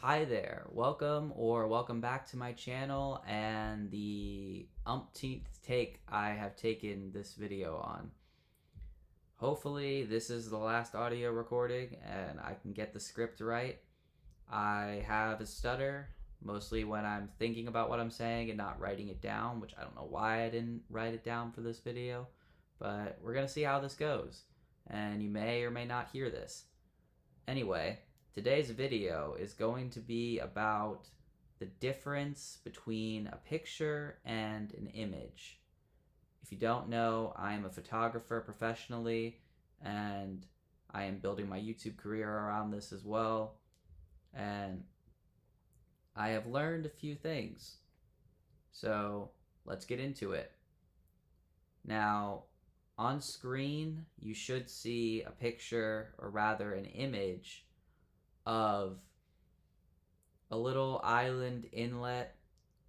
Hi there, welcome back to my channel and the umpteenth take I have taken this video on. Hopefully this is the last audio recording and I can get the script right. I have a stutter, mostly when I'm thinking about what I'm saying and not writing it down, which I don't know why I didn't write it down for this video, but we're gonna see how this goes, and you may or may not hear this. Anyway, today's video is going to be about the difference between a picture and an image. If you don't know, I am a photographer professionally, and I am building my YouTube career around this as well. And I have learned a few things. So let's get into it. Now, on screen, you should see a picture, or rather an image, of a little island inlet,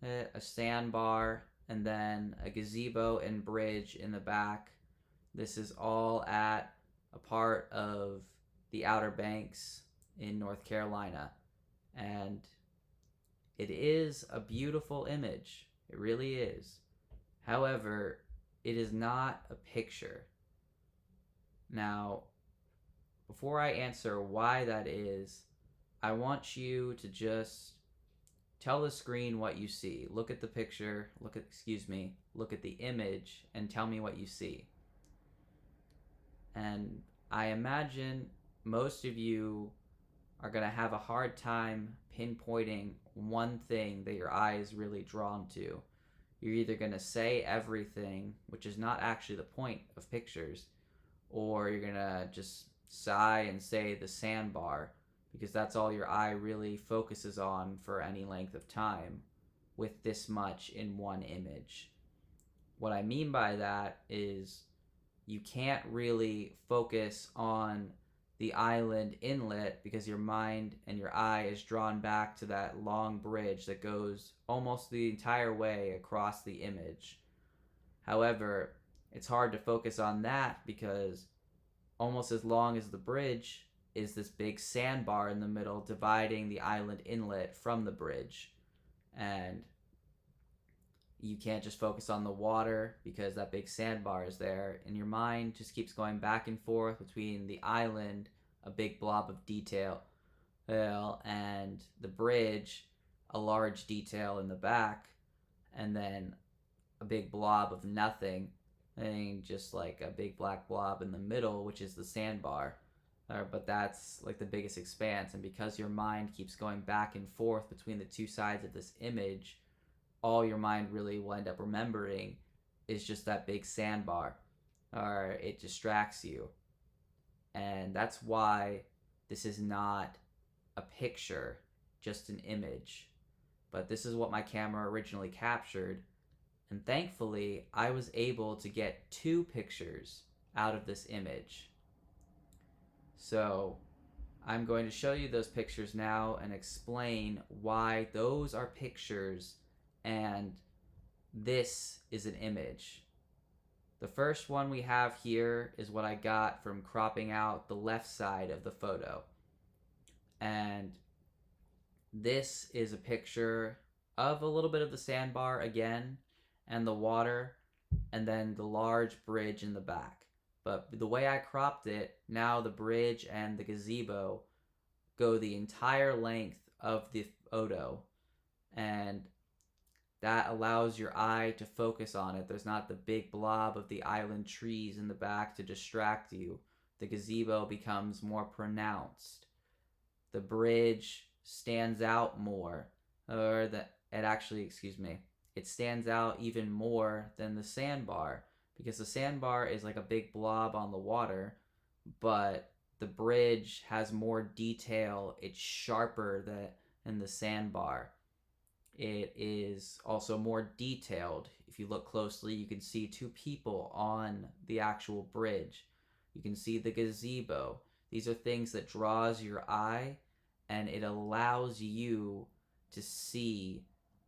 a sandbar, and then a gazebo and bridge in the back. This is all at a part of the Outer Banks in North Carolina. And it is a beautiful image. It really is. However, it is not a picture. Now, before I answer why that is, I want you to just tell the screen what you see. Look at the picture, look at the image and tell me what you see. And I imagine most of you are going to have a hard time pinpointing one thing that your eye is really drawn to. You're either going to say everything, which is not actually the point of pictures, or you're going to just sigh and say the sandbar, because that's all your eye really focuses on for any length of time with this much in one image. What I mean by that is you can't really focus on the island inlet because your mind and your eye is drawn back to that long bridge that goes almost the entire way across the image. However, it's hard to focus on that because almost as long as the bridge is this big sandbar in the middle dividing the island inlet from the bridge. And you can't just focus on the water because that big sandbar is there, and your mind just keeps going back and forth between the island, a big blob of detail, and the bridge, a large detail in the back, and then a big blob of nothing, and just like a big black blob in the middle, which is the sandbar. But that's like the biggest expanse, and because your mind keeps going back and forth between the two sides of this image, all your mind really will end up remembering is just that big sandbar, or it distracts you. And that's why this is not a picture, just an image. But this is what my camera originally captured, and thankfully I was able to get two pictures out of this image. So I'm going to show you those pictures now and explain why those are pictures and this is an image. The first one we have here is what I got from cropping out the left side of the photo. And this is a picture of a little bit of the sandbar again, and the water, and then the large bridge in the back. But the way I cropped it, now the bridge and the gazebo go the entire length of the photo, and that allows your eye to focus on it. There's not the big blob of the island trees in the back to distract you. The gazebo becomes more pronounced. The bridge stands out more, it stands out even more than the sandbar, because the sandbar is like a big blob on the water, but the bridge has more detail. It's sharper than the sandbar. It is also more detailed. If you look closely, you can see two people on the actual bridge. You can see the gazebo. These are things that draws your eye, and it allows you to see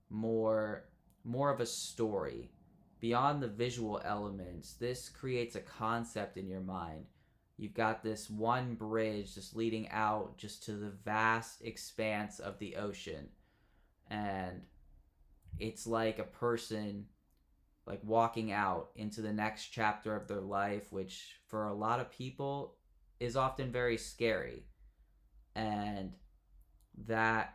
more of a story. Beyond the visual elements, this creates a concept in your mind. you've got this one bridge just leading out just to the vast expanse of the ocean. And it's like a person like walking out into the next chapter of their life, which for a lot of people is often very scary. And that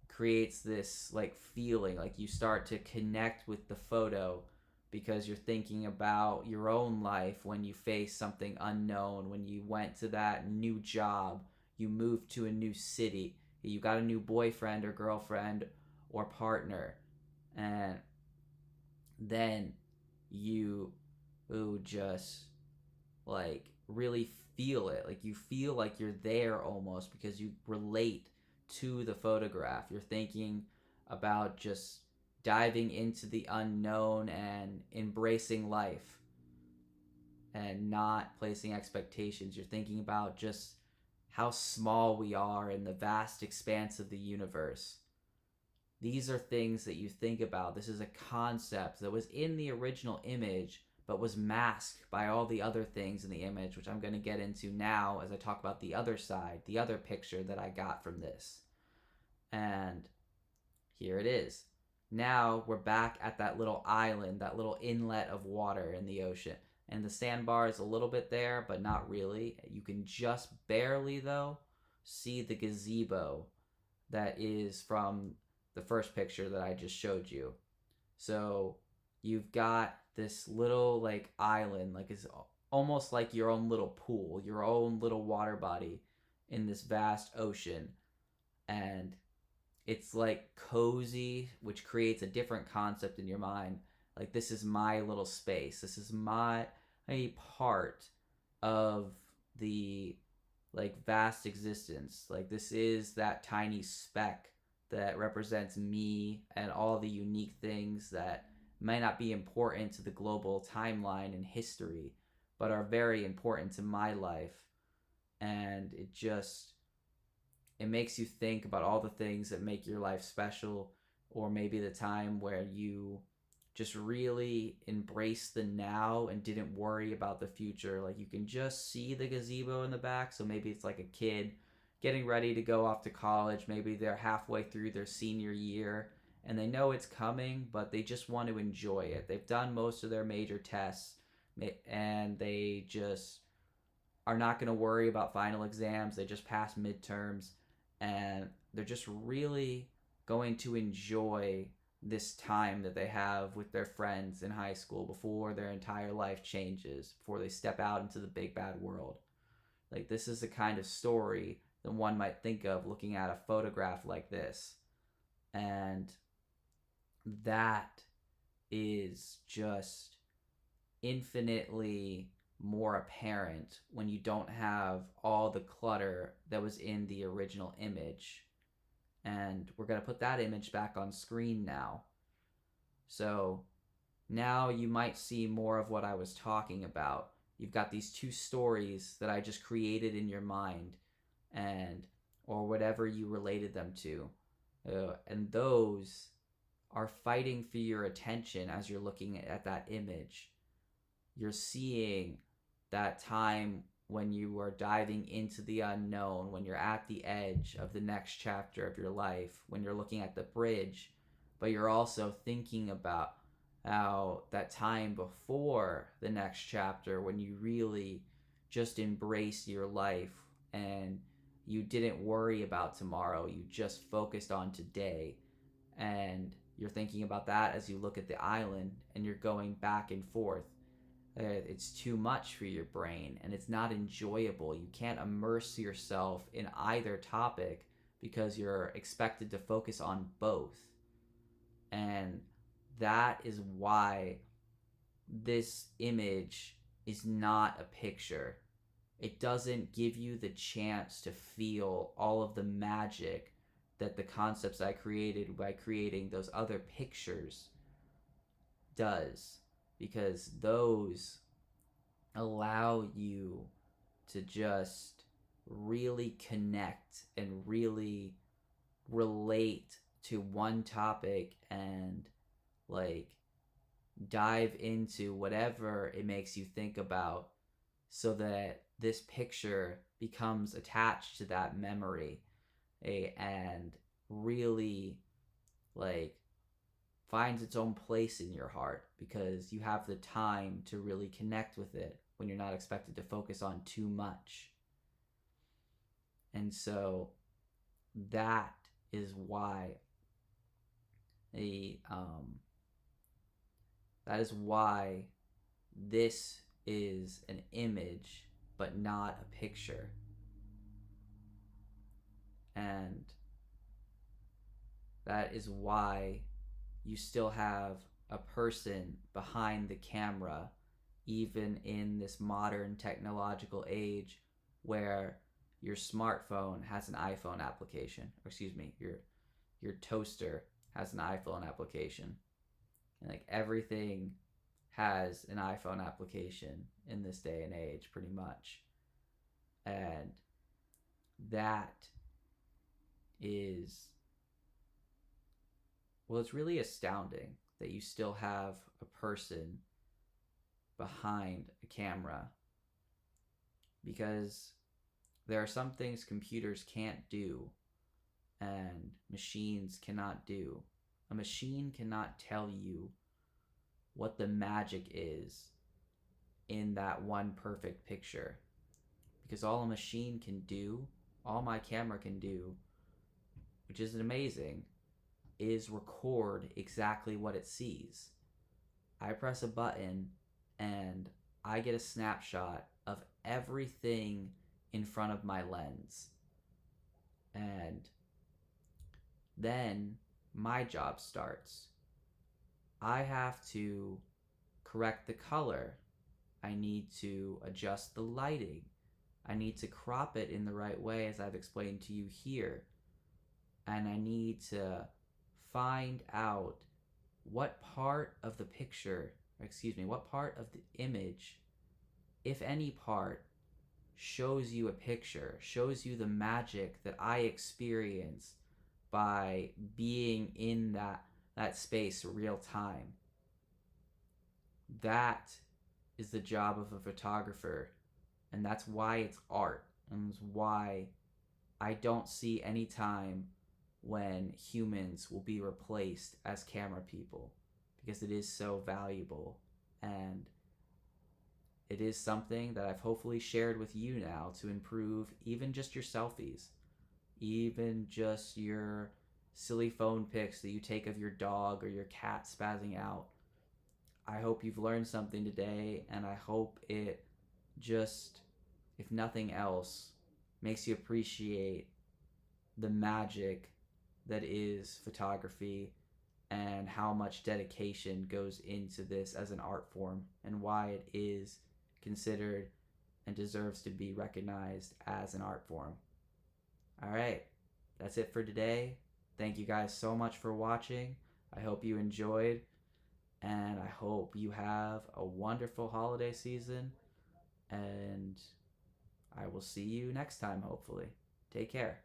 creates this like feeling like you start to connect with the photo because you're thinking about your own life when you face something unknown, when you went to that new job, you moved to a new city, you got a new boyfriend or girlfriend or partner, and then you just like really feel it. Like you feel like you're there almost because you relate to the photograph. You're thinking about just diving into the unknown and embracing life and not placing expectations. You're thinking about just how small we are in the vast expanse of the universe. These are things that you think about. This is a concept that was in the original image but was masked by all the other things in the image, which I'm going to get into now as I talk about the other side, the other picture that I got from this. And here it is. Now we're back at that little island, that little inlet of water in the ocean. And the sandbar is a little bit there, but not really. You can just barely, though, see the gazebo that is from the first picture that I just showed you. So you've got this little like island, like it's almost like your own little pool, your own little water body in this vast ocean. And it's like cozy, which creates a different concept in your mind. Like this is my little space. This is my a part of the like vast existence. Like this is that tiny speck that represents me and all the unique things that might not be important to the global timeline and history, but are very important to my life. And it makes you think about all the things that make your life special, or maybe the time where you just really embraced the now and didn't worry about the future. Like you can just see the gazebo in the back. So maybe it's like a kid getting ready to go off to college. Maybe they're halfway through their senior year and they know it's coming, but they just want to enjoy it. They've done most of their major tests and they just are not going to worry about final exams. They just passed midterms and they're just really going to enjoy this time that they have with their friends in high school before their entire life changes, before they step out into the big bad world. Like this is the kind of story that one might think of looking at a photograph like this. And that is just infinitely more apparent when you don't have all the clutter that was in the original image. And we're going to put that image back on screen now. So now you might see more of what I was talking about. You've got these two stories that I just created in your mind, and or whatever you related them to. And those are fighting for your attention as you're looking at that image. You're seeing that time when you are diving into the unknown, when you're at the edge of the next chapter of your life, when you're looking at the bridge, but you're also thinking about how that time before the next chapter when you really just embraced your life and you didn't worry about tomorrow, you just focused on today. And you're thinking about that as you look at the island and you're going back and forth. It's too much for your brain and it's not enjoyable. You can't immerse yourself in either topic because you're expected to focus on both. And that is why this image is not a picture. It doesn't give you the chance to feel all of the magic that the concepts I created by creating those other pictures does, because those allow you to just really connect and really relate to one topic and like dive into whatever it makes you think about, so that this picture becomes attached to that memory, and really like finds its own place in your heart because you have the time to really connect with it when you're not expected to focus on too much. And so that is why a that is why this is an image but not a picture. And that is why you still have a person behind the camera, even in this modern technological age where your smartphone has an iPhone application, or excuse me, your toaster has an iPhone application. And like everything has an iPhone application in this day and age, pretty much. And that is, well, it's really astounding that you still have a person behind a camera, because there are some things computers can't do and machines cannot do. A machine cannot tell you what the magic is in that one perfect picture, because all a machine can do, all my camera can do, which is amazing, is record exactly what it sees. I press a button and I get a snapshot of everything in front of my lens. And then my job starts. I have to correct the color. I need to adjust the lighting. I need to crop it in the right way, as I've explained to you here. And I need to find out what part of the picture, what part of the image, if any part, shows you a picture, shows you the magic that I experience by being in that space real time. That is the job of a photographer, and that's why it's art, and it's why I don't see any time when humans will be replaced as camera people, because it is so valuable, and it is something that I've hopefully shared with you now to improve even just your selfies, even just your silly phone pics that you take of your dog or your cat spazzing out. I hope you've learned something today, and I hope it just, if nothing else, makes you appreciate the magic that is photography and how much dedication goes into this as an art form, and why it is considered and deserves to be recognized as an art form. All right, that's it for today. Thank you guys so much for watching. I hope you enjoyed, and I hope you have a wonderful holiday season, and I will see you next time, hopefully. Take care.